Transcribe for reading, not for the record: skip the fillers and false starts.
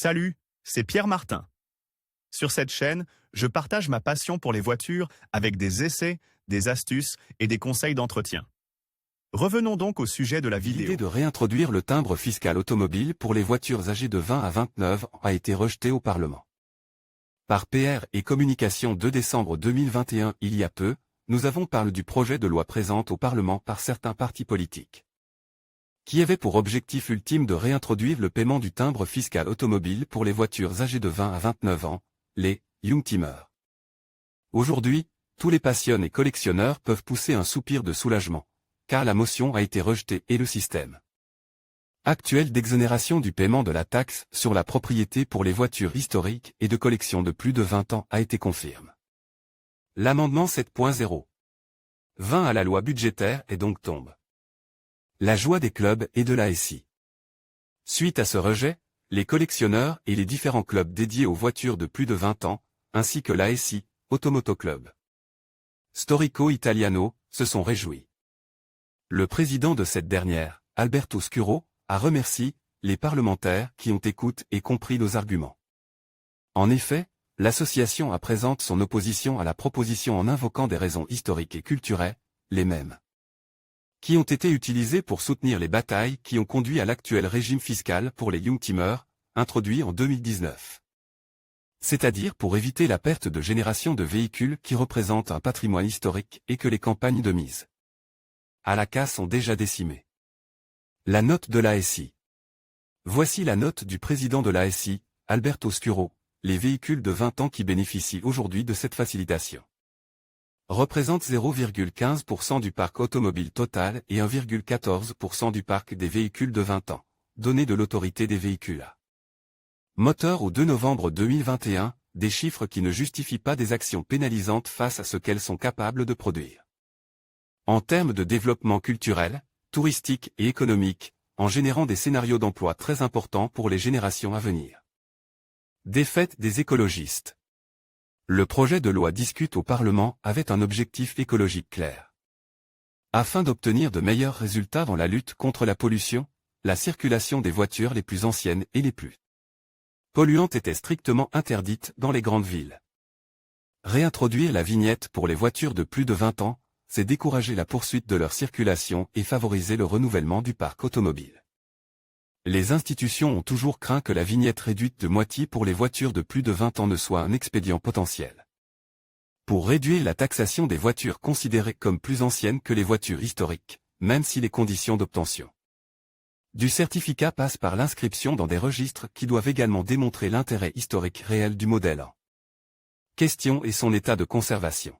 Salut, c'est Pierre Martin. Sur cette chaîne, je partage ma passion pour les voitures avec des essais, des astuces et des conseils d'entretien. Revenons donc au sujet de la vidéo. L'idée de réintroduire le timbre fiscal automobile pour les voitures âgées de 20 à 29 ans a été rejetée au Parlement. Par PR et Communication 2 décembre 2021, il y a peu, nous avons parlé du projet de loi présent au Parlement par certains partis politiques, qui avait pour objectif ultime de réintroduire le paiement du timbre fiscal automobile pour les voitures âgées de 20 à 29 ans, les Youngtimers. Aujourd'hui, tous les passionnés et collectionneurs peuvent pousser un soupir de soulagement, car la motion a été rejetée et le système actuel d'exonération du paiement de la taxe sur la propriété pour les voitures historiques et de collection de plus de 20 ans a été confirmé. L'amendement 7.0 20 à la loi budgétaire est donc tombe. La joie des clubs et de l'ASI. Suite à ce rejet, les collectionneurs et les différents clubs dédiés aux voitures de plus de 20 ans, ainsi que l'ASI, Automoto Club Storico Italiano, se sont réjouis. Le président de cette dernière, Alberto Scuro, a remercié les parlementaires qui ont écouté et compris nos arguments. En effet, l'association a présenté son opposition à la proposition en invoquant des raisons historiques et culturelles, les mêmes qui ont été utilisées pour soutenir les batailles qui ont conduit à l'actuel régime fiscal pour les Youngtimers, introduit en 2019. C'est-à-dire pour éviter la perte de génération de véhicules qui représentent un patrimoine historique et que les campagnes de mise à la casse sont déjà décimées. La note de l'ASI. Voici la note du président de l'ASI, Alberto Scuro. Les véhicules de 20 ans qui bénéficient aujourd'hui de cette facilitation représentent 0,15% du parc automobile total et 1,14% du parc des véhicules de 20 ans, données de l'autorité des véhicules à moteur au 2 novembre 2021, des chiffres qui ne justifient pas des actions pénalisantes face à ce qu'elles sont capables de produire. En termes de développement culturel, touristique et économique, en générant des scénarios d'emploi très importants pour les générations à venir. Défaite des écologistes. Le projet de loi discuté au Parlement avait un objectif écologique clair. Afin d'obtenir de meilleurs résultats dans la lutte contre la pollution, la circulation des voitures les plus anciennes et les plus polluantes était strictement interdite dans les grandes villes. Réintroduire la vignette pour les voitures de plus de 20 ans, c'est décourager la poursuite de leur circulation et favoriser le renouvellement du parc automobile. Les institutions ont toujours craint que la vignette réduite de moitié pour les voitures de plus de 20 ans ne soit un expédient potentiel. Pour réduire la taxation des voitures considérées comme plus anciennes que les voitures historiques, même si les conditions d'obtention du certificat passent par l'inscription dans des registres qui doivent également démontrer l'intérêt historique réel du modèle en question et son état de conservation.